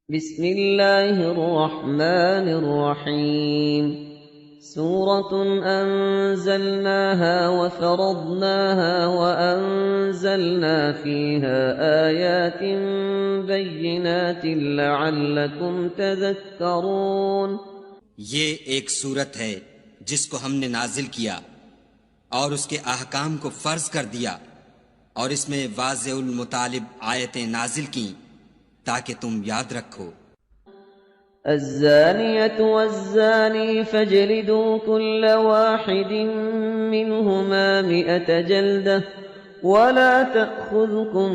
بسم الله الرحمن الرحيم سورة أنزلناها وفرضناها وأنزلنا فيها آيات بينات لعلكم تذكرون۔ یہ ایک صورت ہے جس کو ہم نے نازل کیا اور اس کے احکام کو فرض کر دیا، اور اس میں واضح المطالب آیتیں نازل کیں تاکہ تم یاد رکھو۔ الزانية والزاني فاجلدوا كل واحد منهما 100 جلدة ولا تأخذكم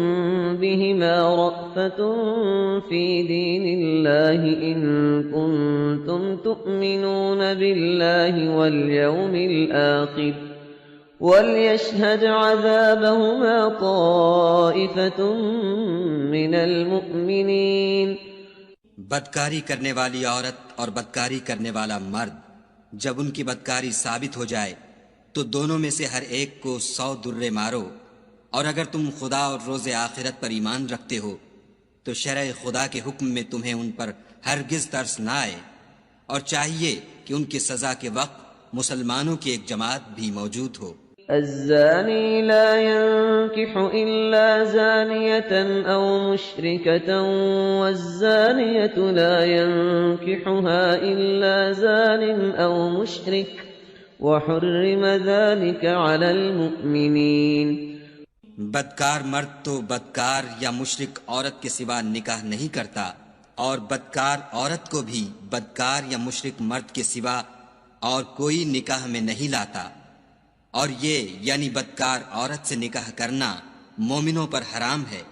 بهما رأفة في دين الله إن كنتم تؤمنون بالله واليوم الآخر وليشهد عذابهما طائفة من المؤمنين۔ بدکاری کرنے والی عورت اور بدکاری کرنے والا مرد جب ان کی بدکاری ثابت ہو جائے تو دونوں میں سے ہر ایک کو 100 درے مارو، اور اگر تم خدا اور روز آخرت پر ایمان رکھتے ہو تو شرع خدا کے حکم میں تمہیں ان پر ہرگز ترس نہ آئے، اور چاہیے کہ ان کی سزا کے وقت مسلمانوں کی ایک جماعت بھی موجود ہو۔ الزاني لا ينكح إلا زانية أو مشركة والزانية لا ينكحها إلا زان أو مشرك وحرم ذلك على المؤمنين۔ بدکار مرد تو بدکار یا مشرک عورت کے سوا نکاح نہیں کرتا، اور بدکار عورت کو بھی بدکار یا مشرک مرد کے سوا اور کوئی نکاح میں نہیں لاتا، اور یہ یعنی بدکار عورت سے نکاح کرنا مومنوں پر حرام ہے۔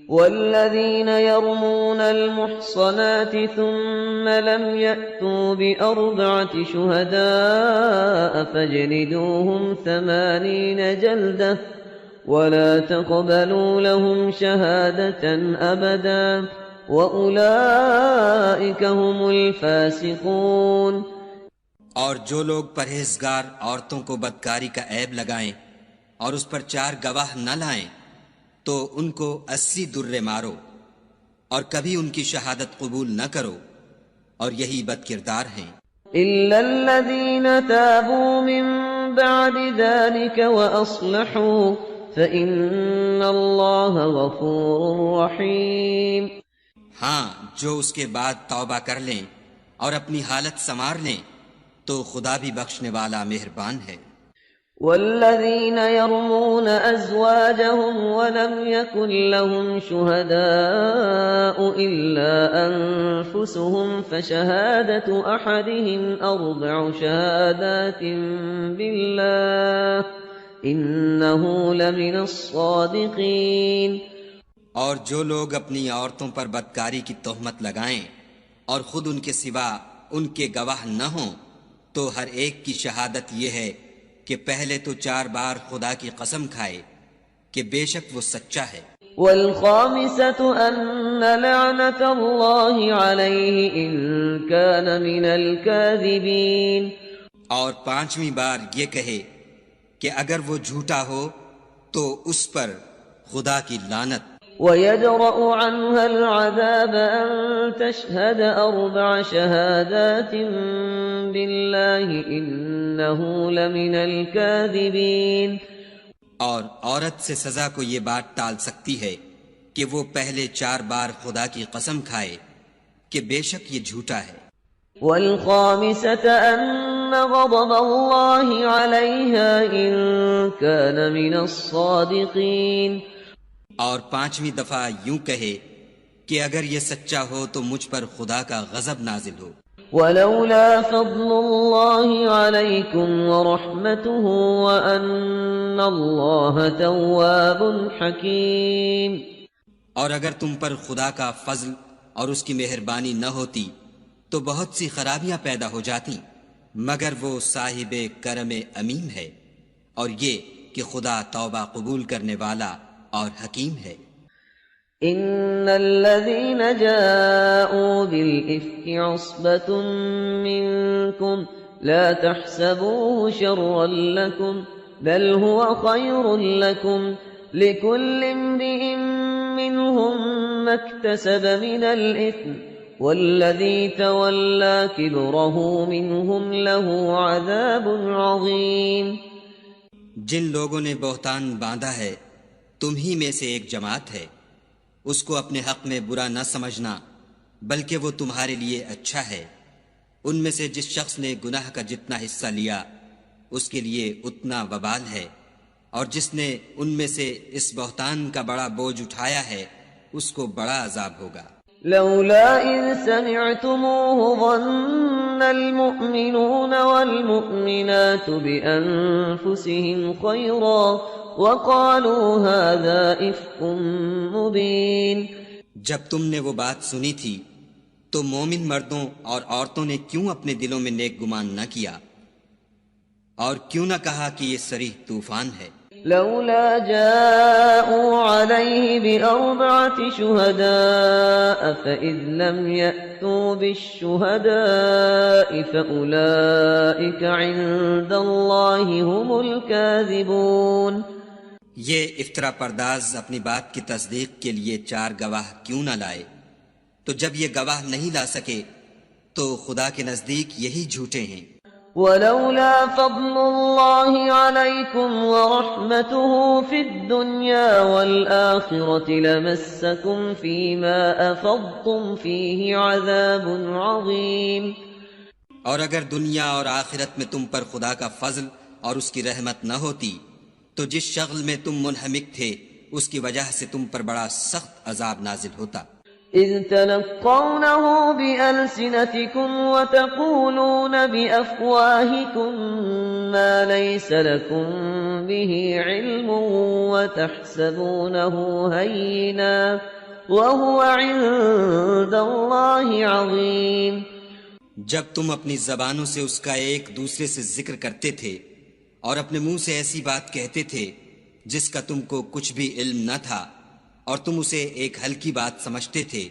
والذين يرمون المحصنات ثم لم يأتوا بأربعة شهداء فاجلدوهم 80 جلدة ولا تقبلوا لهم شهادة أبدا وأولئك هم الفاسقون۔ اور جو لوگ پرہیزگار عورتوں کو بدکاری کا عیب لگائیں اور اس پر 4 گواہ نہ لائیں تو ان کو 80 درے مارو، اور کبھی ان کی شہادت قبول نہ کرو، اور یہی بد کردار ہیں۔ إلا الذين تابوا من بعد ذلك وأصلحوا فإن الله غفور رحيم۔ ہاں، جو اس کے بعد توبہ کر لیں اور اپنی حالت سنوار لیں تو خدا بھی بخشنے والا مہربان ہے۔ والذين يرمون أزواجهم ولم يكن لهم شهداء إلا أنفسهم فشهادة أحدهم 4 شهادات بالله إنه لمن الصادقين۔ اور جو لوگ اپنی عورتوں پر بدکاری کی تہمت لگائیں اور خود ان کے سوا ان کے گواہ نہ ہوں تو ہر ایک کی شہادت یہ ہے کہ پہلے تو 4 بار خدا کی قسم کھائے کہ بے شک وہ سچا ہے۔ والخامسة أن لعنة الله عليه إن كان من الكاذبين۔ اور 5ویں بار یہ کہے کہ اگر وہ جھوٹا ہو تو اس پر خدا کی لعنت۔ ويدرأ عنها العذاب أن تشهد 4 شهادات بالله إنه لمن الكاذبين۔ اور عورت سے سزا کو یہ بات ٹال سکتی ہے کہ وہ پہلے 4 بار خدا کی قسم کھائے کہ بے شک یہ جھوٹا ہے۔ والخامسة أن غضب الله عليها إن كان من الصادقين۔ اور 5ویں دفعہ یوں کہے کہ اگر یہ سچا ہو تو مجھ پر خدا کا غضب نازل ہو۔ ولولا فضل الله عليكم ورحمته وأن الله تواب حكيم۔ اور اگر تم پر خدا کا فضل اور اس کی مہربانی نہ ہوتی تو بہت سی خرابیاں پیدا ہو جاتی، مگر وہ صاحب کرم امین ہے، اور یہ کہ خدا توبہ قبول کرنے والا اور حکیم ہے۔ إن الذين جاءوا بالإفك عصبة منكم لا تحسبوه شرا لكم بل هو خير لكم لكل امرئ منهم ما اكتسب من الإثم والذي تولى كبره منهم له عذاب عظيم. جن لوگوں نے بہتان باندھا ہے تم ہی میں سے ایک جماعت ہے، اس کو اپنے حق میں برا نہ سمجھنا بلکہ وہ تمہارے لیے اچھا ہے۔ ان میں سے جس شخص نے گناہ کا جتنا حصہ لیا اس کے لیے اتنا وبال ہے، اور جس نے ان میں سے اس بہتان کا بڑا بوجھ اٹھایا ہے اس کو بڑا عذاب ہوگا۔ لولا إذ سمعتموه ظن المؤمنون والمؤمنات بأنفسهم خيرا وقالوا هذا إفك مبين. جب تم نے وہ بات سنی تھی تو مومن مردوں اور عورتوں نے کیوں اپنے دلوں میں نیک گمان نہ کیا اور کیوں نہ کہا کہ یہ صریح طوفان ہے؟ لولا جاءوا عليه بأربعة شهداء فإذ لم يأتوا بالشهداء فأولئك عند الله هم الكاذبون. یہ افطرا پرداز اپنی بات کی تصدیق کے لیے 4 گواہ کیوں نہ لائے؟ تو جب یہ گواہ نہیں لا سکے تو خدا کے نزدیک یہی جھوٹے ہیں۔ ولولا فضل الله عليكم ورحمته في الدنيا والآخرة لمسكم فيما أفضتم فيه عذاب عظيم. اور اگر دنیا اور آخرت میں تم پر خدا کا فضل اور اس کی رحمت نہ ہوتی تو جس شغل میں تم منہمک تھے اس کی وجہ سے تم پر بڑا سخت عذاب نازل ہوتا۔ إذ تلقونه بألسنتكم وتقولون بأفواهكم ما ليس لكم به علم وتحسبونه هينا وهو عند الله عظيم. جب تم اپنی زبانوں سے اس کا ایک دوسرے سے ذکر کرتے تھے اور اپنے منہ سے ایسی بات کہتے تھے جس کا تم کو کچھ بھی علم نہ تھا اور تم اسے ایک ہلکی بات سمجھتے تھے،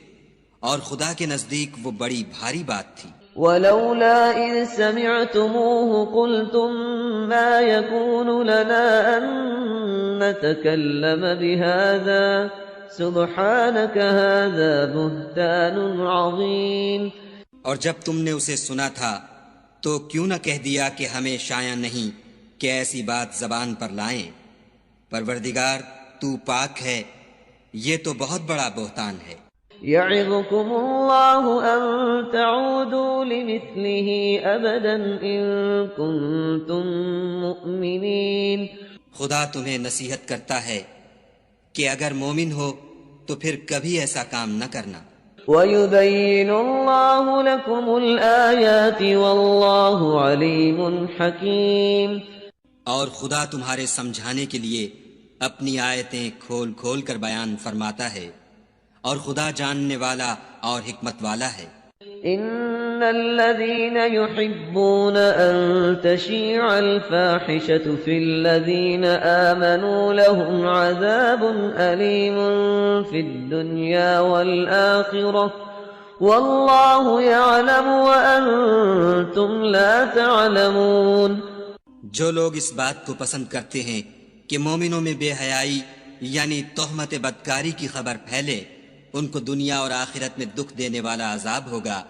اور خدا کے نزدیک وہ بڑی بھاری بات تھی۔ ولولا إذ سمعتموه قلتم ما يكون لنا أن نتكلم بهذا سبحانك هذا بهتان عظيم. اور جب تم نے اسے سنا تھا تو کیوں نہ کہہ دیا کہ ہمیں شایع نہیں کہ ایسی بات زبان پر لائیں؟ پروردگار تو پاک ہے، یہ تو بہت بڑا بہتان ہے۔ يعظكم الله أن تعودوا لمثله أبدا إن كنتم مؤمنين. خدا تمہیں نصیحت کرتا ہے کہ اگر مومن ہو تو پھر کبھی ایسا کام نہ کرنا۔ ويبين الله لكم الآيات والله عليم حكيم. اور خدا تمہارے سمجھانے کے لیے اپنی آیتیں کھول کھول کر بیان فرماتا ہے، اور خدا جاننے والا اور حکمت والا ہے۔ إن الذين يحبون أن تشيع الفاحشة في الذين آمنوا لهم عذاب أليم في الدنيا والآخرة والله يعلم وأنتم لا تعلمون. جو لوگ اس بات کو پسند کرتے ہیں کہ مومنوں میں بے حیائی یعنی تہمت بدکاری کی خبر پھیلے، ان کو دنیا اور آخرت میں دکھ دینے والا عذاب ہوگا،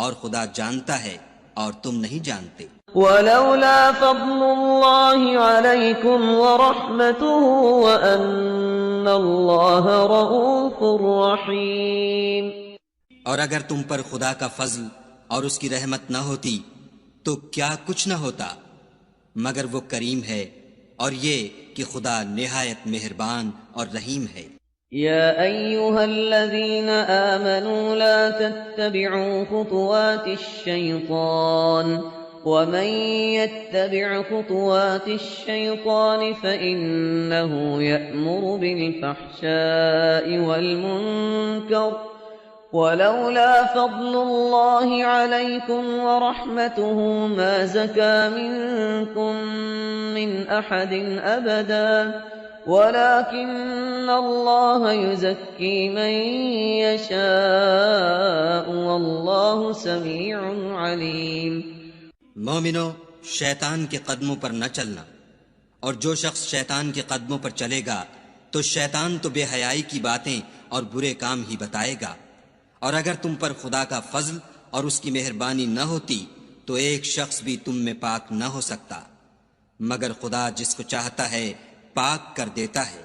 اور خدا جانتا ہے اور تم نہیں جانتے۔ ولولا فضل الله عليكم ورحمته وأن الله رؤوف رحيم. اور اگر تم پر خدا کا فضل اور اس کی رحمت نہ ہوتی تو کیا کچھ نہ ہوتا، مگر وہ کریم ہے، اور یہ کہ خدا نہایت مہربان اور رحیم ہے۔ يا أيها الذين آمنوا لا تتبعوا خطوات الشيطان ومن يتبع خطوات الشيطان فإنه يأمر بالفحشاء والمنكر ولولا فضل الله عليكم ورحمته ما زكى منكم من أحد أبدا ولكن الله يزكي من يشاء والله سميع عليم. مومنو، شیطان کے قدموں پر نہ چلنا، اور جو شخص شیطان کے قدموں پر چلے گا تو شیطان تو بے حیائی کی باتیں اور برے کام ہی بتائے گا، اور اگر تم پر خدا کا فضل اور اس کی مہربانی نہ ہوتی تو ایک شخص بھی تم میں پاک نہ ہو سکتا، مگر خدا جس کو چاہتا ہے پاک کر دیتا ہے،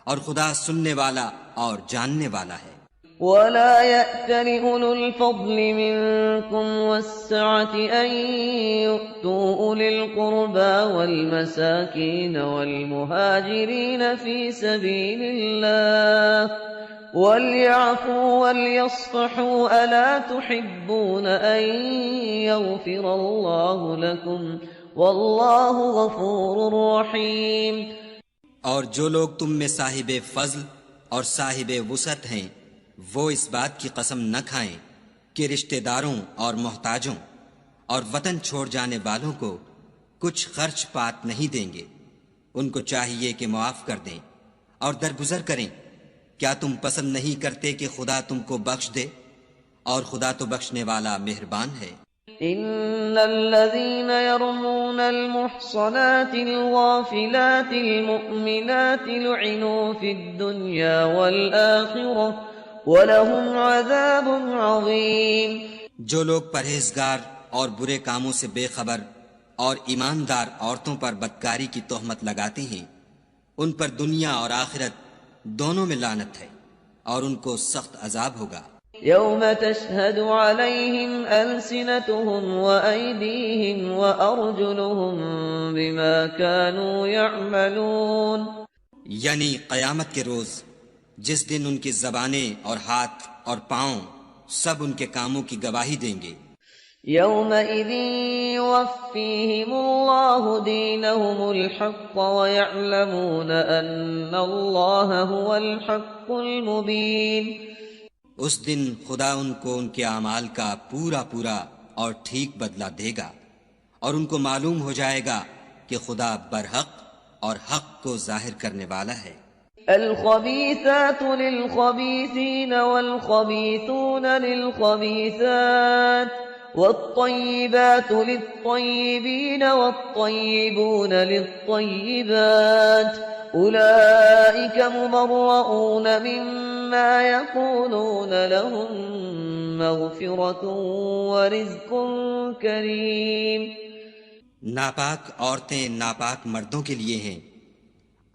اور خدا سننے والا اور جاننے والا ہے۔ ولا يأتل أولو الفضل منكم والسعة أن يؤتوا أولي القربى والمساكين والمهاجرين في سبيل الله وليعفوا وليصفحوا ألا تحبون أن يغفر الله لكم والله غفور رحيم۔ اور جو لوگ تم میں صاحب فضل اور صاحب وسعت ہیں وہ اس بات کی قسم نہ کھائیں کہ رشتہ داروں اور محتاجوں اور وطن چھوڑ جانے والوں کو کچھ خرچ پات نہیں دیں گے، ان کو چاہیے کہ معاف کر دیں اور درگزر کریں۔ کیا تم پسند نہیں کرتے کہ خدا تم کو بخش دے؟ اور خدا تو بخشنے والا مہربان ہے۔ ان الذين يرمون المحصنات الغافلات المؤمنات لعنوا في الدنيا والآخرة وَلَهُمْ عَذَابٌ عَظِيمٌ۔ جو لوگ پرہیزگار اور برے کاموں سے بے خبر اور ایماندار عورتوں پر بدکاری کی تہمت لگاتے ہیں ان پر دنیا اور آخرت دونوں میں لعنت ہے اور ان کو سخت عذاب ہوگا۔ يوم تشهد عليهم ألسنتهم وأيديهم وأرجلهم بما كانوا يعملون، یعنی قیامت کے روز جس دن ان کی زبانیں اور ہاتھ اور پاؤں سب ان کے کاموں کی گواہی دیں گے۔ يومئذ يوفيهم الله دينهم الحق ويعلمون أن الله هو الحق المبين۔ اس دن خدا ان کو ان کے اعمال کا پورا پورا اور ٹھیک بدلہ دے گا اور ان کو معلوم ہو جائے گا کہ خدا برحق اور حق کو ظاہر کرنے والا ہے۔ الخبيثات للخبيثين والخبيثون للخبيثات والطيبات للطيبين والطيبون للطيبات أولئك مبرؤون مما يقولون لهم مغفرة ورزق كريم۔ ناپاک عورتیں ناپاک مردوں کے لیے ہیں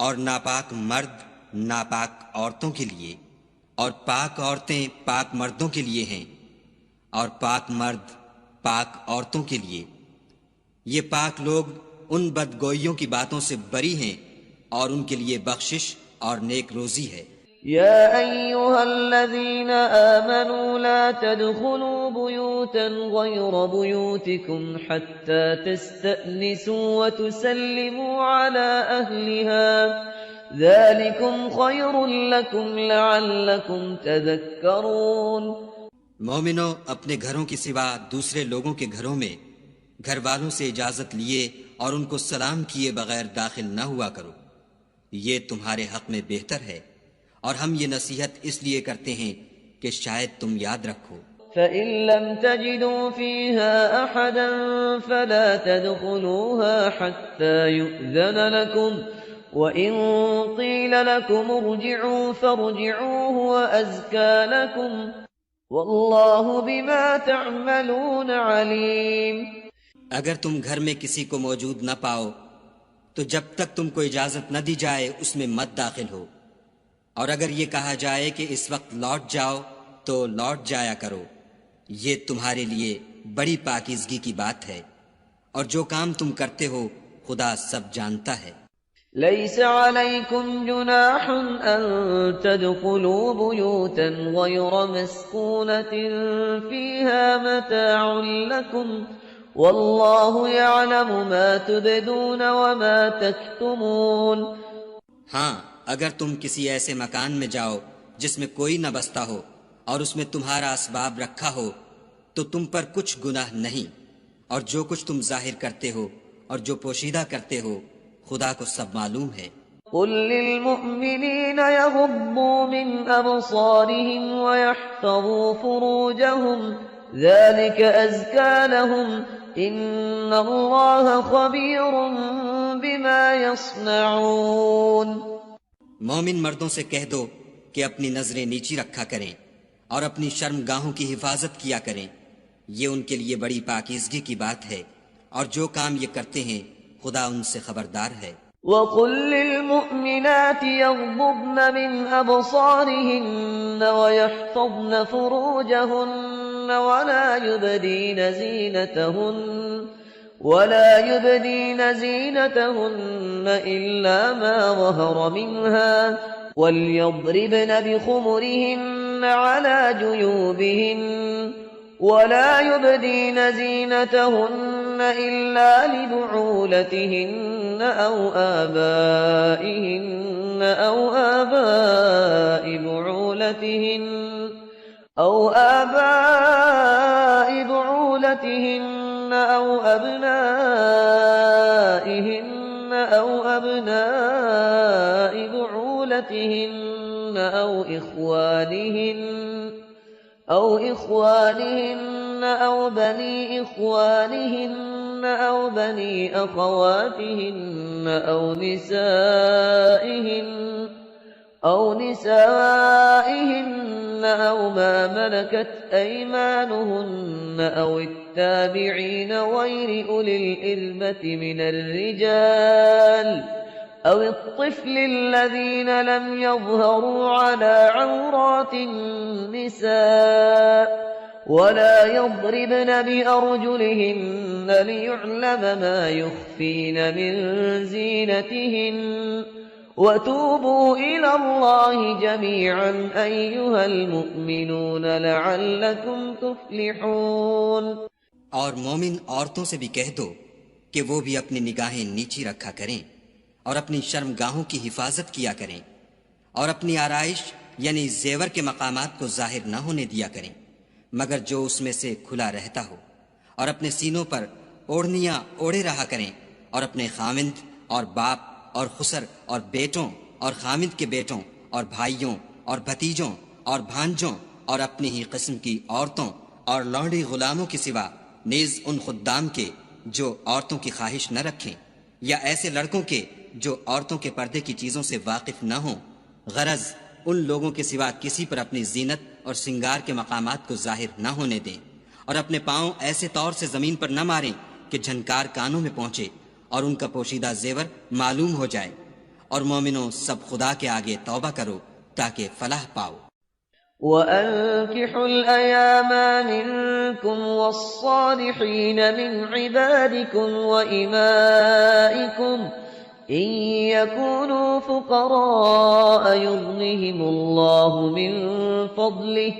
اور ناپاک مرد ناپاک عورتوں کے لیے، اور پاک عورتیں پاک مردوں کے لیے ہیں اور پاک مرد پاک عورتوں کے لیے۔ یہ پاک لوگ ان بدگوئیوں کی باتوں سے بری ہیں اور ان کے لیے بخشش اور نیک روزی ہے۔ يا أيها الذين آمنوا لا تدخلوا بيوتا غير بيوتكم حتى تستأنسوا وتسلموا على أهلها ذلكم خير لكم لعلكم تذكرون۔ مومنو، اپنے گھروں کے سوا دوسرے لوگوں کے گھروں میں گھر والوں سے اجازت لیے اور ان کو سلام کیے بغیر داخل نہ ہوا کرو، یہ تمہارے حق میں بہتر ہے، اور ہم یہ نصیحت اس لیے کرتے ہیں کہ شاید تم یاد رکھو۔ فَإِن لَّمْ تَجِدُوا فِيهَا أَحَدًا فَلَا تَدْخُلُوهَا حَتَّى يُؤْذَنَ لَكُمْ وَإِن قِيلَ لَكُمُ ارْجِعُوا فَارْجِعُوا هُوَ أَزْكَىٰ لَكُمْ وَاللَّهُ بِمَا تَعْمَلُونَ عَلِيمٌ۔ اگر تم گھر میں کسی کو موجود نہ پاؤ تو جب تک تم کو اجازت نہ دی جائے اس میں مت داخل ہو، اور اگر یہ کہا جائے کہ اس وقت لوٹ جاؤ تو لوٹ جایا کرو، یہ تمہارے لیے بڑی پاکیزگی کی بات ہے، اور جو کام تم کرتے ہو خدا سب جانتا ہے۔ ليس عليكم جناح أن تدخلوا بيوتا غير مسكونة فيها متاع لكم والله يعلم ما تبدون وما تكتمون۔ ہاں، اگر تم کسی ایسے مکان میں جاؤ جس میں کوئی نہ بستا ہو اور اس میں تمہارا اسباب رکھا ہو تو تم پر کچھ گناہ نہیں، اور جو کچھ تم ظاہر کرتے ہو اور جو پوشیدہ کرتے ہو خدا کو سب معلوم ہے۔ قل للمؤمنين يغضوا من أبصارهم ويحفظوا فروجهم ذلك أزكى لهم إن الله خبير بما يصنعون۔ مومن مردوں سے کہہ دو کہ اپنی نظریں نیچی رکھا کریں اور اپنی شرم گاہوں کی حفاظت کیا کریں، یہ ان کے لیے بڑی پاکیزگی کی بات ہے، اور جو کام یہ کرتے ہیں خدا ان سے خبردار ہے۔ وَقُل لِّلْمُؤْمِنَاتِ يَغْضُضْنَ مِنْ أَبْصَارِهِنَّ وَيَحْفَظْنَ فُرُوجَهُنَّ وَلَا يُبْدِينَ زِينَتَهُنَّ إِلَّا مَا ظَهَرَ مِنْهَا وَلْيَضْرِبْنَ بِخُمُرِهِنَّ عَلَى جُيُوبِهِنَّ ولا يبدين زينتهن إلا لبعولتهن أو آبائهن أو آباء بعولتهن أو أبنائهن أو أبناء بعولتهن أو إخوانهن أو بني إخوانهن أو بني أخواتهن أو نسائهن أو ما ملكت أيمانهن أو التابعين غير أولي الإربة من الرجال أو الطفل الذين لم يظهروا على عورات النساء ولا يضربن بأرجلهن ليعلم ما يخفين من زينتهن وتوبوا إلى الله جميعا أيها المؤمنون لعلكم تفلحون۔ اور مومن عورتوں سے بھی کہہ دو کہ وہ بھی اپنی نگاہیں نیچی رکھا کریں اور اپنی شرم گاہوں کی حفاظت کیا کریں، اور اپنی آرائش یعنی زیور کے مقامات کو ظاہر نہ ہونے دیا کریں مگر جو اس میں سے کھلا رہتا ہو، اور اپنے سینوں پر اوڑھنیاں اوڑھے رہا کریں، اور اپنے خاوند اور باپ اور خسر اور بیٹوں اور خاوند کے بیٹوں اور بھائیوں اور بھتیجوں اور بھانجوں اور اپنی ہی قسم کی عورتوں اور لونڈی غلاموں کے سوا نیز ان خدام کے جو عورتوں کی خواہش نہ رکھیں، یا ایسے لڑکوں کے جو عورتوں کے پردے کی چیزوں سے واقف نہ ہوں، غرض ان لوگوں کے سوا کسی پر اپنی زینت اور سنگار کے مقامات کو ظاہر نہ ہونے دیں، اور اپنے پاؤں ایسے طور سے زمین پر نہ ماریں کہ جھنکار کانوں میں پہنچے اور ان کا پوشیدہ زیور معلوم ہو جائے، اور مومنوں سب خدا کے آگے توبہ کرو تاکہ فلاح پاؤ۔ وَأَنكِحُوا الْأَيَامَ مِنكُمْ وَالصَّالِحِينَ مِنْ عِبَادِكُمْ وَإِمَائِكُمْ إِنْ يَكُونُوا فُقَرَاءَ يُغْنِهِمُ اللَّهُ مِنْ فَضْلِهِ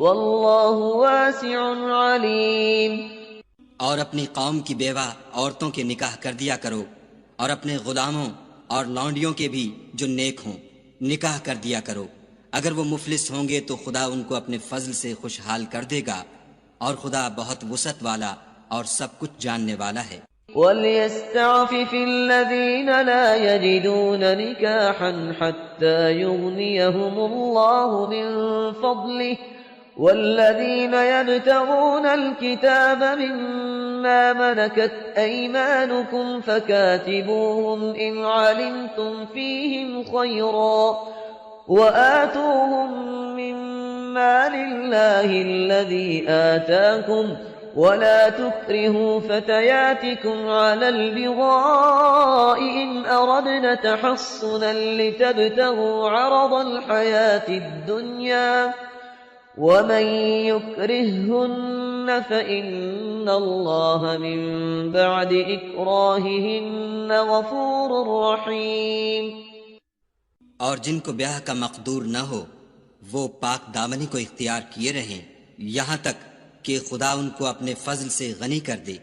وَاللَّهُ وَاسِعٌ عَلِيمٌ۔ اور اپنی قوم کی بیوہ عورتوں کے نکاح کر دیا کرو، اور اپنے غلاموں اور لونڈیوں کے بھی جو نیک ہوں نکاح کر دیا کرو، اگر وہ مفلس ہوں گے تو خدا ان کو اپنے فضل سے خوشحال کر دے گا، اور خدا بہت وسعت والا اور سب کچھ جاننے والا ہے۔ وَلْيَسْتَعْفِفِ الَّذِينَ لَا يَجِدُونَ نِكَاحًا حَتَّى يُغْنِيَهُمُ اللَّهُ مِنْ فَضْلِهِ وَالَّذِينَ يَبْتَغُونَ الْكِتَابَ مِمَّا مَلَكَتْ أَيْمَانُكُمْ فَكَاتِبُوهُمْ إِنْ عَلِمْتُمْ فِيهِمْ خَيْرًا وَآتُوهُمْ مِمَّا لِلَّهِ الَّذِي آتَاكُمْ وَلَا تُكْرِهُوا فَتَيَاتِكُمْ عَلَى الْبِغَاءِ إِنْ أَرَدْنَ تَحَصُّنًا لِتَبْتَغُوا عَرَضَ الْحَيَاةِ الدُّنْيَا وَمَنْ يُكْرِههُّنَّ فَإِنَّ اللَّهَ مِنْ بَعْدِ إِكْرَاهِهِنَّ غَفُورٌ رَحِيمٌ۔ اور جن کو بیاہ کا مقدور نہ ہو وہ پاک دامنی کو اختیار کیے رہیں یہاں تک کہ خدا ان کو اپنے فضل سے غنی کر دے،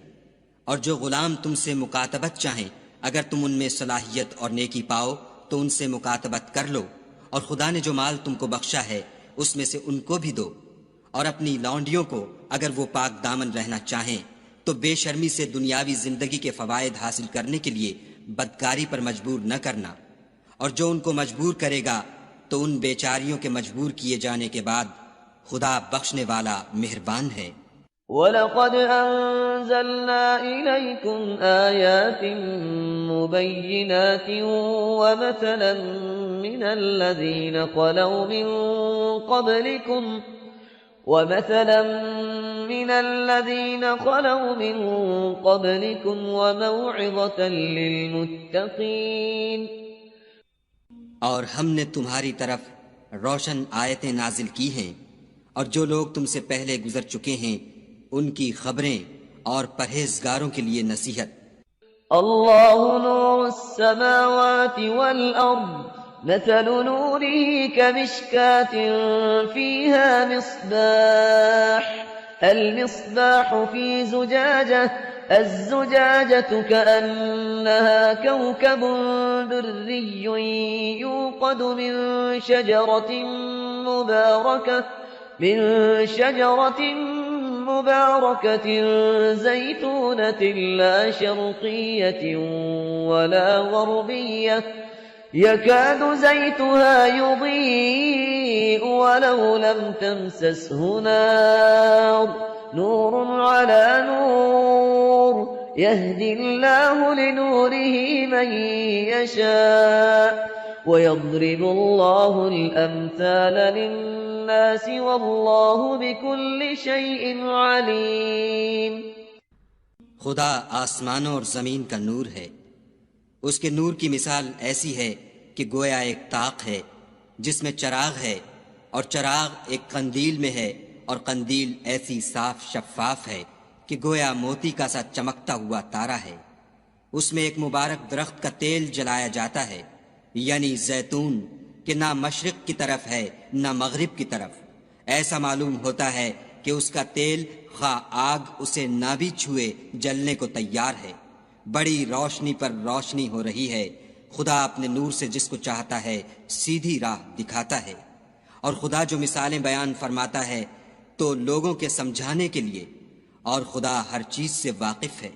اور جو غلام تم سے مکاتبت چاہیں اگر تم ان میں صلاحیت اور نیکی پاؤ تو ان سے مکاتبت کر لو، اور خدا نے جو مال تم کو بخشا ہے اس میں سے ان کو بھی دو، اور اپنی لونڈیوں کو اگر وہ پاک دامن رہنا چاہیں تو بے شرمی سے دنیاوی زندگی کے فوائد حاصل کرنے کے لیے بدکاری پر مجبور نہ کرنا، اور جو ان کو مجبور کرے گا تو ان بیچاریوں کے مجبور کیے جانے کے بعد خدا بخشنے والا مہربان ہے۔ وَلَقَدْ أَنزَلْنَا إِلَيْكُمْ آيَاتٍ مُبَيِّنَاتٍ وَمَثَلًا مِنَ الَّذِينَ خَلَوْا مِن قَبْلِكُمْ ومثلا من الذين خلوا من قبلكم وموعظة للمتقين. اور ہم نے تمہاری طرف روشن آیتیں نازل کی ہیں، اور جو لوگ تم سے پہلے گزر چکے ہیں ان کی خبریں اور پرہیزگاروں کے لیے نصیحت. اللہ نور السماوات والأرض مثل نوره كمشكاة فيها مصباح المصباح في زجاجة الزجاجة كأنها كوكب دري يوقد من شجرة مباركة زيتونة لا شرقية ولا غربية يكاد زيتها يضيء ولو لم تمسسه نار نور على نور يهدي الله لنوره من يشاء ويضرب الله الأمثال للناس والله بكل شيء عليم. خدا آسمانوں اور زمین کا نور ہے. اس کے نور کی مثال ایسی ہے کہ گویا ایک طاق ہے جس میں چراغ ہے، اور چراغ ایک قندیل میں ہے، اور قندیل ایسی صاف شفاف ہے کہ گویا موتی کا سا چمکتا ہوا تارا ہے. اس میں ایک مبارک درخت کا تیل جلایا جاتا ہے، یعنی زیتون، کہ نہ مشرق کی طرف ہے نہ مغرب کی طرف. ایسا معلوم ہوتا ہے کہ اس کا تیل خواہ آگ اسے نہ بھی چھوئے جلنے کو تیار ہے. بڑی روشنی پر روشنی ہو رہی ہے. خدا اپنے نور سے جس کو چاہتا ہے سیدھی راہ دکھاتا ہے. اور خدا جو مثالیں بیان فرماتا ہے تو لوگوں کے سمجھانے کے لیے، اور خدا ہر چیز سے واقف ہے.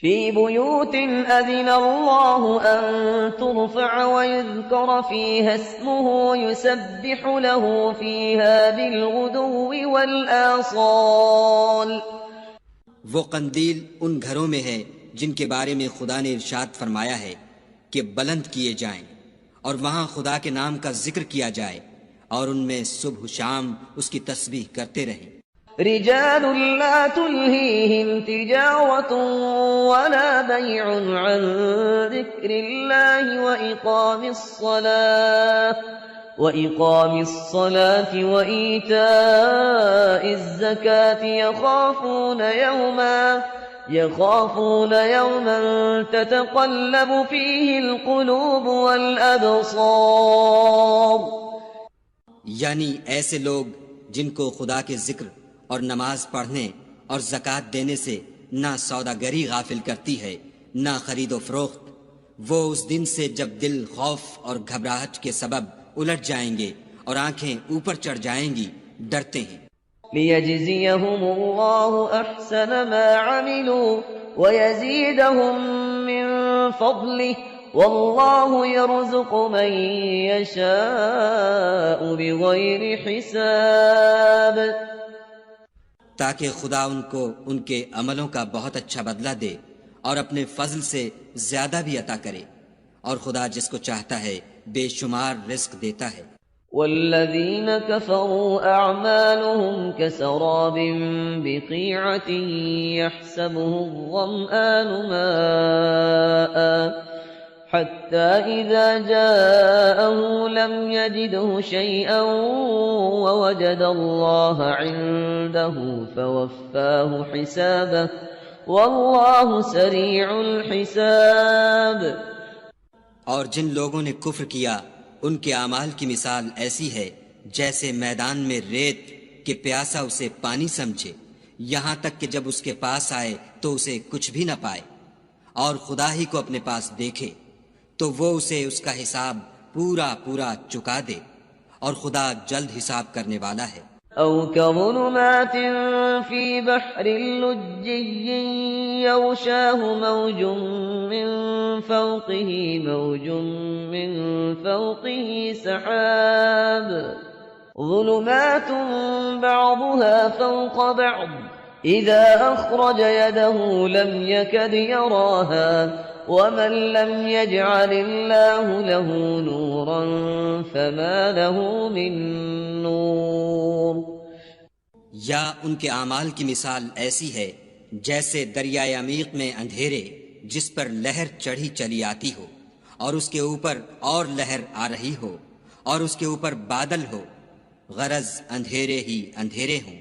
في بيوت أذن الله أن ترفع ويذكر فيها اسمه يسبح له فيها بالغدو والآصال. وہ قندیل ان گھروں میں ہے جن کے بارے میں خدا نے ارشاد فرمایا ہے کہ بلند کیے جائیں، اور وہاں خدا کے نام کا ذکر کیا جائے، اور ان میں صبح و شام اس کی تسبیح کرتے رہیں. رجال لا تلهيهم تجارة ولا بيع عن ذكر الله وإقام الصلاة وإيتاء الزكاة يخافون يوما تتقلب فيه القلوب والأبصار. یعنی ایسے لوگ جن کو خدا کے ذکر اور نماز پڑھنے اور زکوٰۃ دینے سے نہ سوداگری غافل کرتی ہے نہ خرید و فروخت، وہ اس دن سے جب دل خوف اور گھبراہٹ کے سبب الٹ جائیں گے اور آنکھیں اوپر چڑھ جائیں گی، ڈرتے ہیں. ليجزيهم الله أحسن ما عملوا ويزيدهم من فضله والله يرزق من يشاء بغير حساب. تاکہ خدا ان کو ان کے عملوں کا بہت اچھا بدلہ دے اور اپنے فضل سے زیادہ بھی عطا کرے، اور خدا جس کو چاہتا ہے بے شمار رزق دیتا ہے. والذين كفروا أعمالهم كسراب بقيعة يحسبه الظمآن ماء حتى إذا جاءه لم يجده شيئا ووجد الله عنده فوفاه حسابه والله سريع الحساب. اور جن لوگوں نے کفر کیا ان کے اعمال کی مثال ایسی ہے جیسے میدان میں ریت کہ پیاسا اسے پانی سمجھے، یہاں تک کہ جب اس کے پاس آئے تو اسے کچھ بھی نہ پائے، اور خدا ہی کو اپنے پاس دیکھے تو وہ اسے اس کا حساب پورا پورا چکا دے، اور خدا جلد حساب کرنے والا ہے. أو كظلمات في بحر لجي يغشاه موج من فوقه سحاب ظلمات بعضها فوق بعض إذا أخرج يده لم يكد يراها ومن لم يجعل الله له نورا فما له من نور. یا ان کے اعمال کی مثال ایسی ہے جیسے دریائے عمیق میں اندھیرے جس پر لہر چڑھی چلی آتی ہو، اور اس کے اوپر اور لہر آ رہی ہو، اور اس کے اوپر بادل ہو، غرض اندھیرے ہی اندھیرے ہوں،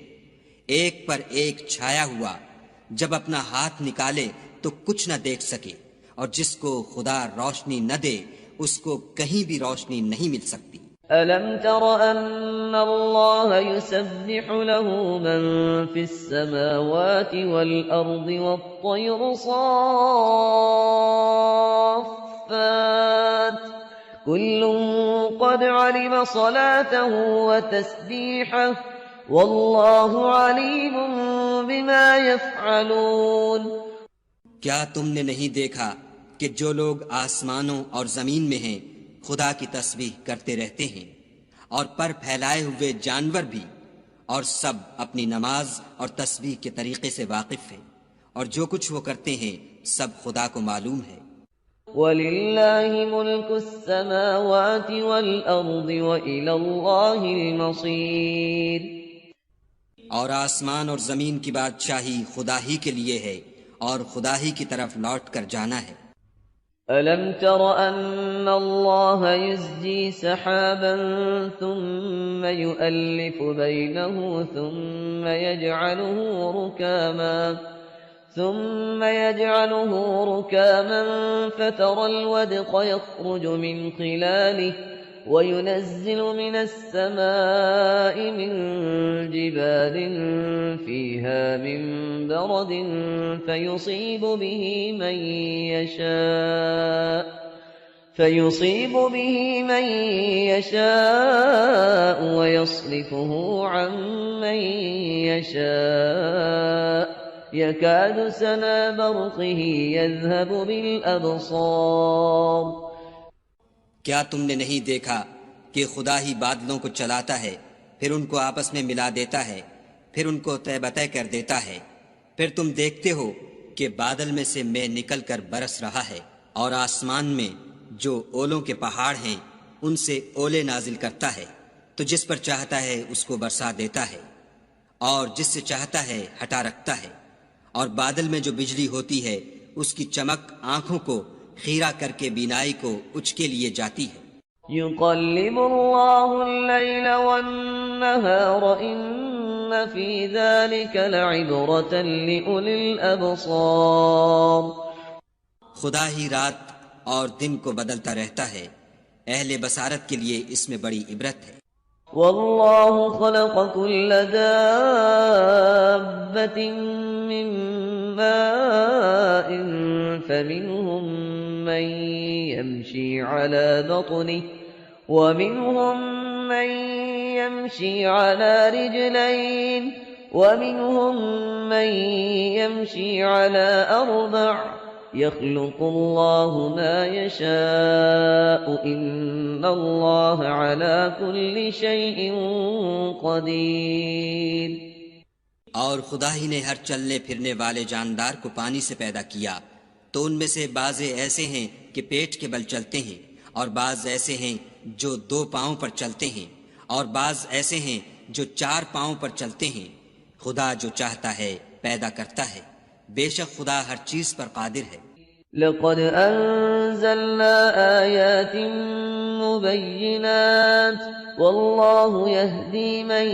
ایک پر ایک چھایا ہوا، جب اپنا ہاتھ نکالے تو کچھ نہ دیکھ سکے، اور جس کو خدا روشنی نہ دے اس کو کہیں بھی روشنی نہیں مل سکتی۔ أَلَمْ تَرَ أَنَّ اللَّهَ يُسَبِّحُ لَهُ مَن فِي السَّمَاوَاتِ وَالْأَرْضِ وَالطَّيْرُ صَافَّاتٍ كُلٌّ قَدْ عَلِمَ صَلَاتَهُ وَتَسْبِيحَهُ وَاللَّهُ عَلِيمٌ بِمَا يَفْعَلُونَ۔ کیا تم نے نہیں دیکھا کہ جو لوگ آسمانوں اور زمین میں ہیں خدا کی تسبیح کرتے رہتے ہیں، اور پر پھیلائے ہوئے جانور بھی، اور سب اپنی نماز اور تسبیح کے طریقے سے واقف ہیں، اور جو کچھ وہ کرتے ہیں سب خدا کو معلوم ہے۔ وَلِلَّهِ مُلْكُ السَّمَاوَاتِ وَالْأَرْضِ وَإِلَى اللَّهِ الْمَصِيرُ۔ اور آسمان اور زمین کی بادشاہی خدا ہی کے لیے ہے، اور خدا ہی کی طرف لوٹ کر جانا ہے۔ أَلَمْ تَرَ أَنَّ اللَّهَ يُزْجِي سَحَابًا ثُمَّ يُؤَلِّفُ بَيْنَهُ ثُمَّ يَجْعَلُهُ رُكَامًا فَتَرَى الْوَدْقَ يَخْرُجُ مِنْ خِلَالِهِ وَيُنَزِّلُ مِنَ السَّمَاءِ مِنْ جِبَالٍ فِيهَا مِنْ بَرَدٍ فَيُصِيبُ بِهِ مَنْ يَشَاءُ وَيَصْرِفُهُ عَنْ مَنْ يَشَاءُ يَكَادُ سَنَا بَرْقِهِ يَذْهَبُ بِالْأَبْصَارِ۔ کیا تم نے نہیں دیکھا کہ خدا ہی بادلوں کو چلاتا ہے، پھر ان کو آپس میں ملا دیتا ہے، پھر ان کو طے بطے کر دیتا ہے، پھر تم دیکھتے ہو کہ بادل میں سے مے نکل کر برس رہا ہے، اور آسمان میں جو اولوں کے پہاڑ ہیں ان سے اولے نازل کرتا ہے، تو جس پر چاہتا ہے اس کو برسا دیتا ہے، اور جس سے چاہتا ہے ہٹا رکھتا ہے، اور بادل میں جو بجلی ہوتی ہے اس کی چمک آنکھوں کو خیرہ کر کے بینائی کو اچکے لیے جاتی ہے۔ يُقَلِّبُ اللَّهُ اللَّيْلَ وَالنَّهَارَ إِنَّ فِي ذَلِكَ لَعِبْرَةً لِأُولِي الْأَبْصَارِ۔ خدا ہی رات اور دن کو بدلتا رہتا ہے، اہل بصارت کے لیے اس میں بڑی عبرت ہے۔ وَاللَّهُ خَلَقَ كُلَّ دَابَّةٍ مِّن مَّاءٍ فَمِنْهُم مَّن يَمْشِي عَلَىٰ بَطْنِهِ وَمِنْهُم مَّن يَمْشِي عَلَىٰ رِجْلَيْنِ وَمِنْهُم مَّن يَمْشِي عَلَىٰ أَرْبَعٍ ۚ يَخْلُقُ اللَّهُ مَا يَشَاءُ ۚ إِنَّ اللَّهَ عَلَىٰ كُلِّ شَيْءٍ قَدِيرٌ۔ اور خدا ہی نے ہر چلنے پھرنے والے جاندار کو پانی سے پیدا کیا، تو ان میں سے بعض ایسے ہیں کہ پیٹ کے بل چلتے ہیں، اور بعض ایسے ہیں جو 2 پاؤں پر چلتے ہیں، اور بعض ایسے ہیں جو 4 پاؤں پر چلتے ہیں۔ خدا جو چاہتا ہے پیدا کرتا ہے، بے شک خدا ہر چیز پر قادر ہے۔ لَقَدْ أَنزَلْنَا آيَاتٍ مُبَيِّنَاتٍ وَاللَّهُ يَهْدِي مَن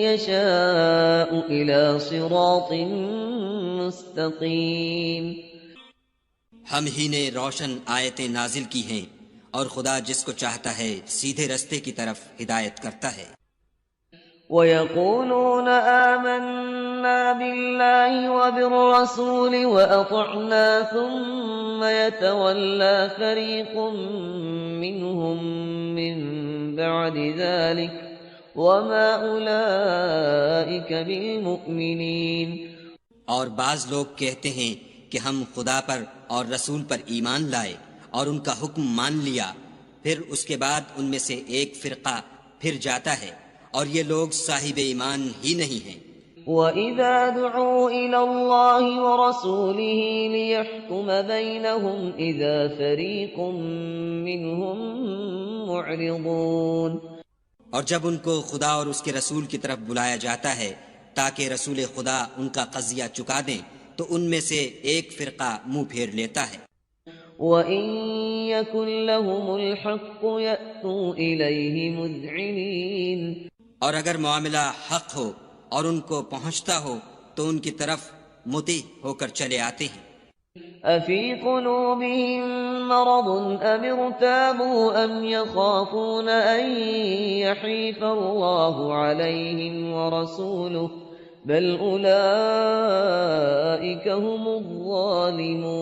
يَشَاءُ إِلَىٰ صِرَاطٍ مُّسْتَقِيمٍ۔ ہم ہی نے روشن آیتیں نازل کی ہیں، اور خدا جس کو چاہتا ہے سیدھے رستے کی طرف ہدایت کرتا ہے۔ وَيَقُولُونَ آمَنَّا بِاللَّهِ وَبِالرَّسُولِ وَأَطَعْنَا ثُمَّ يَتَوَلَّىٰ فَرِيقٌ مِّنْهُم مِّن بَعْدِ ذَٰلِكَ وَمَا أُولَٰئِكَ بِالْمُؤْمِنِينَ۔ اور بعض لوگ کہتے ہیں کہ ہم خدا پر اور رسول پر ایمان لائے اور ان کا حکم مان لیا، پھر اس کے بعد ان میں سے ایک فرقہ پھر جاتا ہے، اور یہ لوگ صاحب ایمان ہی نہیں ہیں۔ وَإِذَا دُعُوا إِلَى اللَّهِ وَرَسُولِهِ لِيَحْكُمَ بَيْنَهُمْ إِذَا فَرِيقٌ مِّنْهُم مُّعْرِضُونَ۔ اور جب ان کو خدا اور اس کے رسول کی طرف بلایا جاتا ہے تاکہ رسول خدا ان کا قضیہ چکا دیں، تو ان میں سے ایک فرقہ منہ پھیر لیتا ہے۔ وَإِن يَكُن لَّهُمُ الْحَقُّ يَأْتُوا إِلَيْهِ مُذْعِنِينَ، اور اگر معاملہ حق ہو اور ان کو پہنچتا ہو تو ان کی طرف مطیع ہو کر چلے آتے ہیں۔ أَفِي قُلُوبِهِم مَّرَضٌ أَمِ ارْتَابُوا أَمْ يَخَافُونَ أَن يَحِيفَ اللَّهُ عَلَيْهِمْ وَرَسُولُهُ بَلْ أُولَٰئِكَ هُمُ الظَّالِمُونَ۔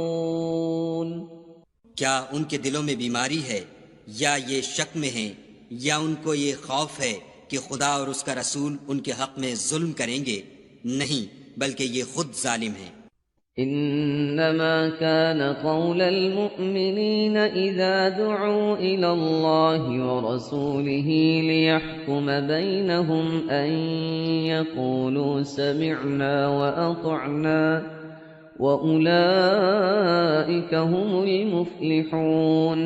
کیا ان کے دلوں میں بیماری ہے یا یہ شک میں ہیں یا ان کو یہ خوف ہے کہ خدا اور اس کا رسول ان کے حق میں ظلم کریں گے؟ نہیں، بلکہ یہ خود ظالم ہیں۔ إنما كان قول المؤمنين إذا دعوا إلى الله ورسوله ليحكم بينهم أن يقولوا سمعنا وأطعنا وأولئك هم المفلحون۔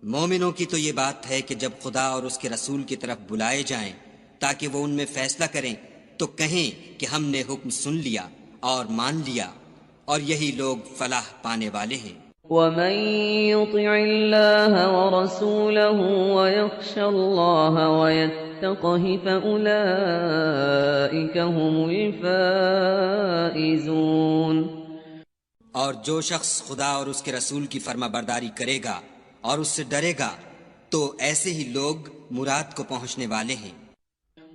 مومنوں کی تو یہ بات ہے کہ جب خدا اور اس کے رسول کی طرف بلائے جائیں تاکہ وہ ان میں فیصلہ کریں تو کہیں کہ ہم نے حکم سن لیا اور مان لیا، اور یہی لوگ فلاح پانے والے ہیں۔ وَمَن يُطِعِ اللَّهَ وَرَسُولَهُ وَيَخْشَ اللَّهَ وَيَتَّقْهِ فَأُولَئِكَ هُمُ الْفَائِزُونَ۔ اور جو شخص خدا اور اس کے رسول کی فرما برداری کرے گا اور اس سے ڈرے گا تو ایسے ہی لوگ مراد کو پہنچنے والے ہیں۔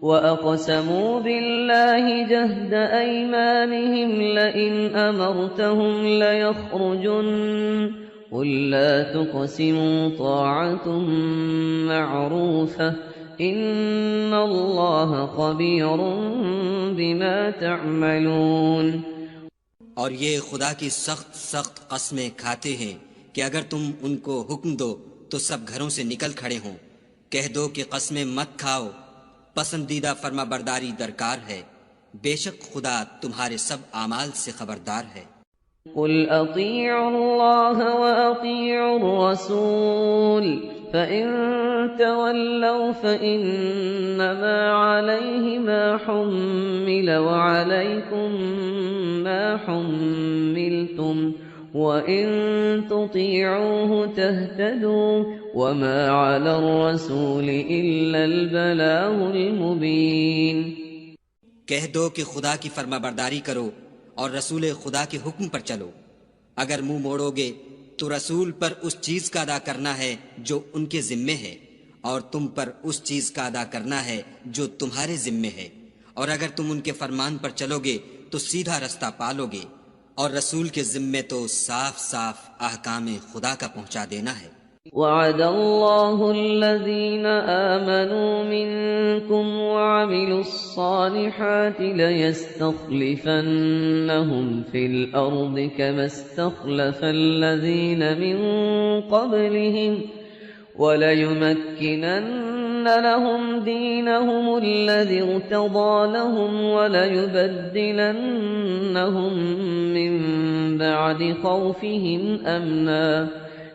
وَأَقْسَمُوا بِاللَّهِ جَهْدَ أَيْمَانِهِمْ لَئِنْ أَمَرْتَهُمْ لَيَخْرُجُنَّ قُل لَّا تُقْسِمُوا طَاعَةٌ مَّعْرُوفَةٌ إِنَّ اللَّهَ خَبِيرٌ بِمَا تَعْمَلُونَ۔ اور یہ خدا کی سخت سخت قسمیں کھاتے ہیں کہ اگر تم ان کو حکم دو تو سب گھروں سے نکل کھڑے ہوں۔ کہہ دو کہ قسمیں مت کھاؤ، پسندیدہ فرما برداری درکار ہے، بے شک خدا تمہارے سب اعمال سے خبردار ہے۔ قُلْ أَطِيعُوا اللَّهَ وَأَطِيعُوا الرَّسُولَ فَإِن تَوَلَّوْا فَإِنَّمَا عَلَيْهِ مَا حُمِّلَ وَعَلَيْكُم مَّا حُمِّلْتُمْ وَإِن تُطِيعُوهُ تَهْتَدُوا وَمَا عَلَى الرَّسُولِ إِلَّا الْبَلَاغُ الْمُبِينُ۔ کہہ دو کہ خدا کی فرما برداری کرو اور رسول خدا کے حکم پر چلو۔ اگر منہ موڑو گے تو رسول پر اس چیز کا ادا کرنا ہے جو ان کے ذمے ہے، اور تم پر اس چیز کا ادا کرنا ہے جو تمہارے ذمے ہے، اور اگر تم ان کے فرمان پر چلو گے تو سیدھا رستہ پالو گے، اور رسول کے ذمے تو صاف صاف احکام خدا کا پہنچا دینا ہے۔ وعد الله الذين آمنوا منكم وعملوا الصالحات ليستخلفنهم في الأرض كما استخلف الذين من قبلهم وليمكنن لهم دينهم الذي ارتضى لهم وليبدلنهم من بعد خوفهم أمنا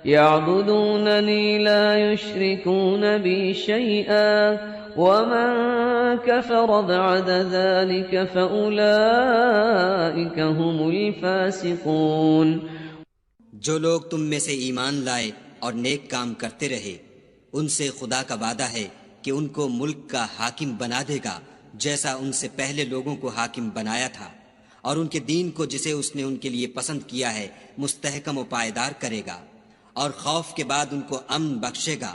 يعبدونني لا يشركون بي شيئا ومن كفر بعد ذلك فأولئك هم الفاسقون۔ جو لوگ تم میں سے ایمان لائے اور نیک کام کرتے رہے ان سے خدا کا وعدہ ہے کہ ان کو ملک کا حاکم بنا دے گا جیسا ان سے پہلے لوگوں کو حاکم بنایا تھا، اور ان کے دین کو جسے اس نے ان کے لیے پسند کیا ہے مستحکم و پائیدار کرے گا، اور خوف کے بعد ان کو امن بخشے گا۔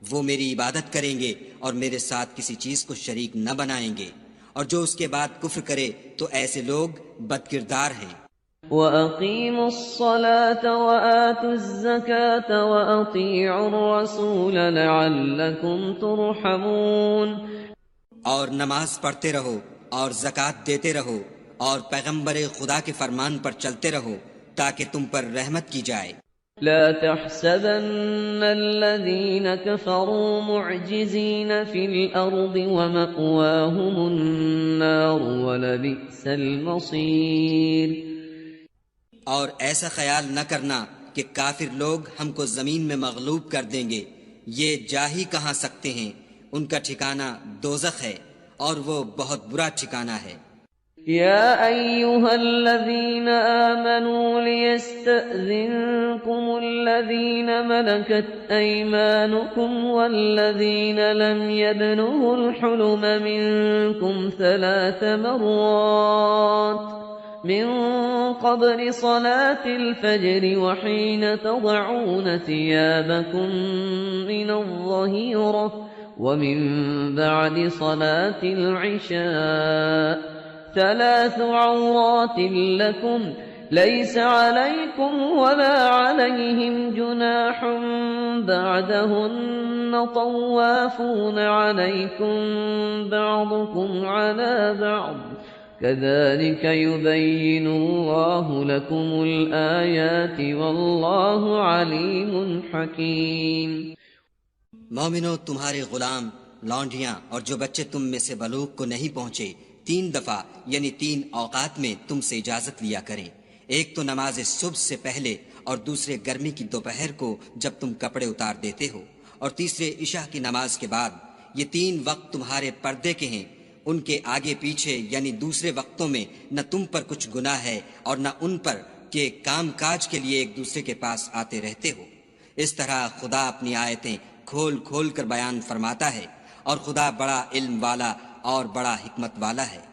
وہ میری عبادت کریں گے اور میرے ساتھ کسی چیز کو شریک نہ بنائیں گے، اور جو اس کے بعد کفر کرے تو ایسے لوگ بدکردار ہیں۔ وَأَقِيمُوا الصَّلَاةَ وَآتُوا الزَّكَاةَ وَأَطِيعُوا الرَّسُولَ لَعَلَّكُمْ تُرْحَمُونَ۔ اور نماز پڑھتے رہو اور زکوٰۃ دیتے رہو اور پیغمبر خدا کے فرمان پر چلتے رہو تاکہ تم پر رحمت کی جائے۔ لا تحسبن الذين كفروا معجزين في الأرض ومأواهم النار ولبئس المصير۔ اور ایسا خیال نہ کرنا کہ کافر لوگ ہم کو زمین میں مغلوب کر دیں گے، یہ جا ہی کہاں سکتے ہیں، ان کا ٹھکانہ دوزخ ہے اور وہ بہت برا ٹھکانہ ہے۔ يا أيها الذين آمنوا ليستأذنكم الذين ملكت أيمانكم والذين لم يبلغوا الحلم منكم 3 مرات من قبل صلاة الفجر وحين تضعون ثيابكم من الظهيرة ومن بعد صلاة العشاء 3 عورات لكم ليس عليكم ولا عليهم جناح بعدهن طوافون عليكم بعضكم على بعض كذلك يبين الله لكم الآيات والله عليم حكيم۔ مومنو، تمہارے غلام، لونڈیاں اور جو بچے تم میں سے بلوغ کو نہیں پہنچے 3 دفعہ یعنی 3 اوقات میں تم سے اجازت لیا کریں۔ ایک تو نماز صبح سے پہلے اور دوسرے گرمی کی دوپہر کو جب تم کپڑے اتار دیتے ہو، اور تیسرے عشاء کی نماز کے بعد۔ یہ 3 وقت تمہارے پردے کے ہیں، ان کے آگے پیچھے یعنی دوسرے وقتوں میں نہ تم پر کچھ گناہ ہے اور نہ ان پر کہ کام کاج کے لیے ایک دوسرے کے پاس آتے رہتے ہو۔ اس طرح خدا اپنی آیتیں کھول کھول کر بیان فرماتا ہے، اور خدا بڑا علم والا اور بڑا حکمت والا ہے۔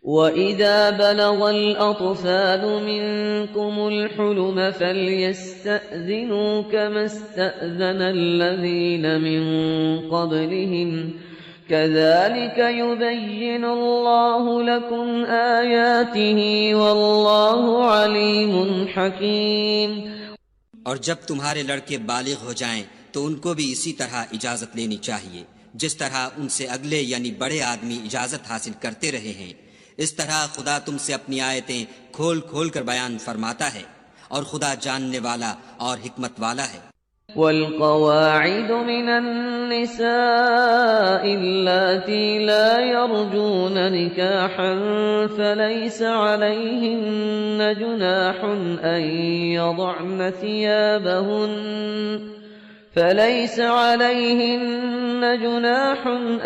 وَإِذَا بَلَغَ الْأَطْفَالُ مِنكُمُ الْحُلُمَ فَلْيَسْتَأْذِنُوا كَمَا اسْتَأْذَنَ الَّذِينَ مِن قَبْلِهِمْ كَذَلِكَ يُبَيِّنُ اللَّهُ لَكُمْ آيَاتِهِ وَاللَّهُ عَلِيمٌ حَكِيمٌ۔ اور جب تمہارے لڑکے بالغ ہو جائیں تو ان کو بھی اسی طرح اجازت لینی چاہیے جس طرح ان سے اگلے یعنی بڑے آدمی اجازت حاصل کرتے رہے ہیں۔ اس طرح خدا تم سے اپنی آیتیں کھول کھول کر بیان فرماتا ہے، اور خدا جاننے والا اور حکمت والا ہے۔ والقواعد من النساء اللاتي لا يرجون نكاحا فليس عليهن جناح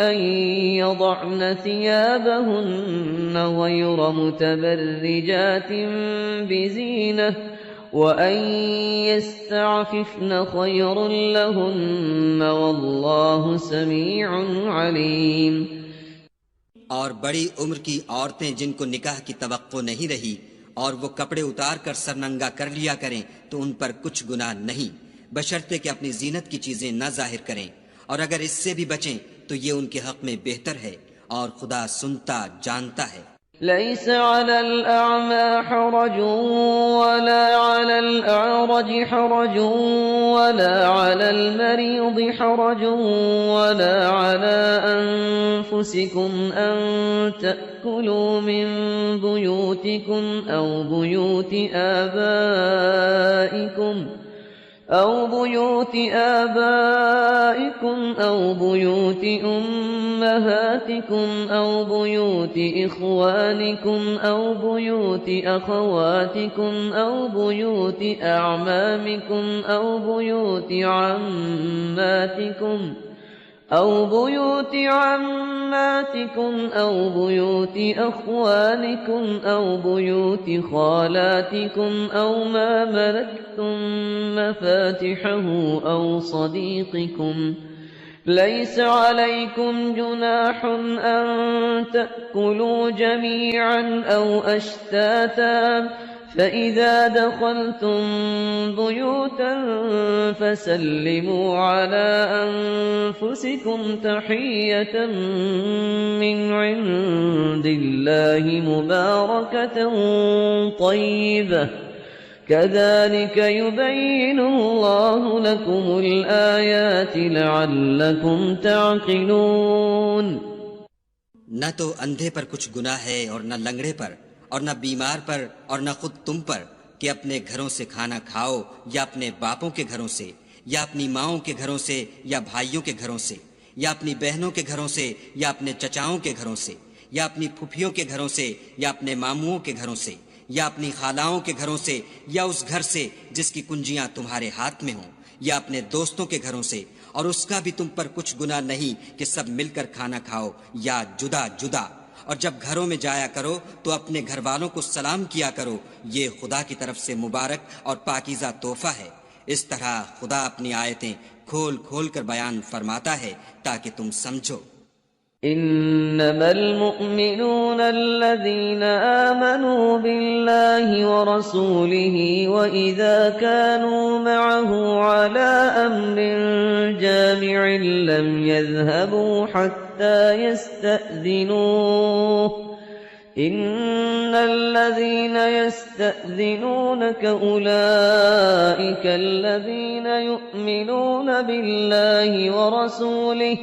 أن يضعن ثيابهن غير متبرجات بزينة وأن يستعففن خير لهن والله سميع عليم۔ اور بڑی عمر کی عورتیں جن کو نکاح کی توقع نہیں رہی اور وہ کپڑے اتار کر سرننگا کر لیا کریں تو ان پر کچھ گناہ نہیں، بشرطے کہ اپنی زینت کی چیزیں نہ ظاہر کریں، اور اگر اس سے بھی بچیں تو یہ ان کے حق میں بہتر ہے، اور خدا سنتا جانتا ہے۔ ليس على الأعمى حرج ولا على الأعرج حرج ولا على المريض حرج ولا على أنفسكم أن تأكلوا من بيوتكم أو بيوت آبائكم أو بيوت أمهاتكم أو بيوت إخوانكم أو بيوت أخواتكم أو بيوت أعمامكم أو بيوت عماتكم أو بيوت أخوالكم أو بيوت خالاتكم أو ما ملكتم مفاتحه أو صديقكم ليس عليكم جناح أن تأكلوا جميعا أو أشتاتا فإذا دخلتم بيوتا فسلموا على أنفسكم تحية من عند الله مباركة طيبة كذلك يبين الله لكم الآيات لعلكم تعقلون۔ نہ تو اندھے پر کچھ گناہ ہے اور نہ لنگڑے پر اور نہ بیمار پر اور نہ خود تم پر کہ اپنے گھروں سے کھانا کھاؤ یا اپنے باپوں کے گھروں سے یا اپنی ماؤں کے گھروں سے یا بھائیوں کے گھروں سے یا اپنی بہنوں کے گھروں سے یا اپنے چچاؤں کے گھروں سے یا اپنی پھپھیوں کے گھروں سے یا اپنے ماموؤں کے گھروں سے یا اپنی خالاؤں کے گھروں سے یا اس گھر سے جس کی کنجیاں تمہارے ہاتھ میں ہوں یا اپنے دوستوں کے گھروں سے اور اس کا بھی تم پر کچھ گناہ نہیں کہ سب مل کر کھانا کھاؤ یا جدا جدا، اور جب گھروں میں جایا کرو تو اپنے گھر والوں کو سلام کیا کرو، یہ خدا کی طرف سے مبارک اور پاکیزہ تحفہ ہے۔ اس طرح خدا اپنی آیتیں کھول کھول کر بیان فرماتا ہے تاکہ تم سمجھو۔ انما المؤمنون الذين آمنوا بالله ورسوله واذا كانوا معه على امر جامع لم يذهبوا حتى يستأذنوه ان الذين يستأذنونك اولئك الذين يؤمنون بالله ورسوله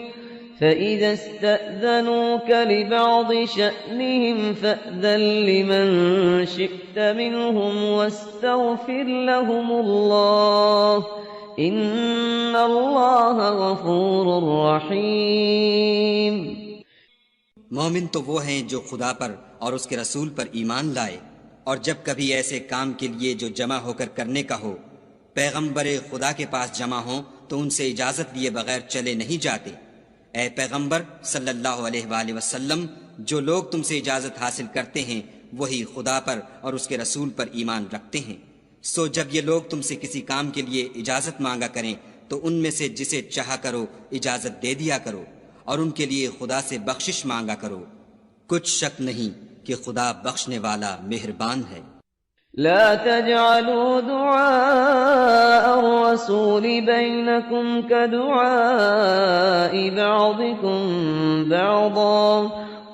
فإذا استأذنوك لبعض شأنهم فأذن لمن شئت منهم واستغفر لهم الله إن الله غفور رحيم۔ مومن تو وہ ہیں جو خدا پر اور اس کے رسول پر ایمان لائے، اور جب کبھی ایسے کام کے لیے جو جمع ہو کر کرنے کا ہو پیغمبر خدا کے پاس جمع ہوں تو ان سے اجازت لیے بغیر چلے نہیں جاتے۔ اے پیغمبر صلی اللہ علیہ وآلہ وسلم، جو لوگ تم سے اجازت حاصل کرتے ہیں وہی خدا پر اور اس کے رسول پر ایمان رکھتے ہیں، سو جب یہ لوگ تم سے کسی کام کے لیے اجازت مانگا کریں تو ان میں سے جسے چاہا کرو اجازت دے دیا کرو، اور ان کے لیے خدا سے بخشش مانگا کرو، کچھ شک نہیں کہ خدا بخشنے والا مہربان ہے۔ لا تجعلوا دعاء الرسول بينكم كدعاء بعضكم بعضا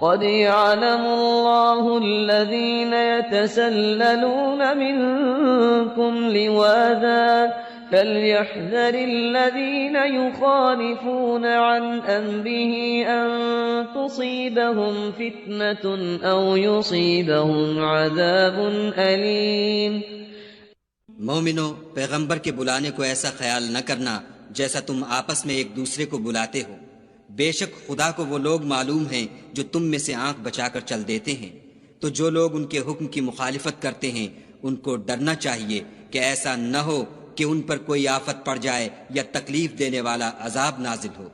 قد يعلم الله الذين يتسللون منكم لواذا فليحذر الذين يخالفون عن أمره أن تصيبهم فتنة أو يصيبهم عذاب أليم۔ مومنو، پیغمبر کے بلانے کو ایسا خیال نہ کرنا جیسا تم آپس میں ایک دوسرے کو بلاتے ہو، بے شک خدا کو وہ لوگ معلوم ہیں جو تم میں سے آنکھ بچا کر چل دیتے ہیں، تو جو لوگ ان کے حکم کی مخالفت کرتے ہیں ان کو ڈرنا چاہیے کہ ایسا نہ ہو کہ ان پر کوئی آفت پڑ جائے یا تکلیف دینے والا عذاب نازل ہو۔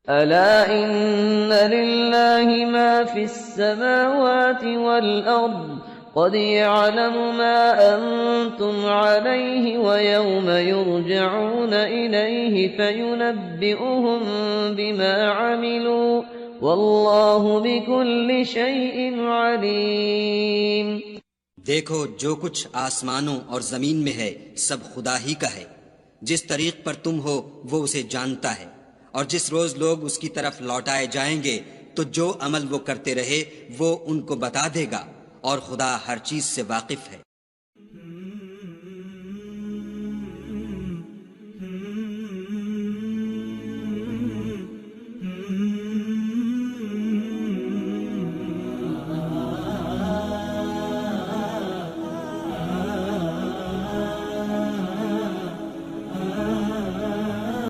ألا إن لله ما في السماوات والأرض قد يعلم ما أنتم عليه ويوم يرجعون إليه فينبئهم بما عملوا والله بكل شيء عليم۔ دیکھو، جو کچھ آسمانوں اور زمین میں ہے سب خدا ہی کا ہے، جس طریق پر تم ہو وہ اسے جانتا ہے، اور جس روز لوگ اس کی طرف لوٹائے جائیں گے تو جو عمل وہ کرتے رہے وہ ان کو بتا دے گا، اور خدا ہر چیز سے واقف ہے۔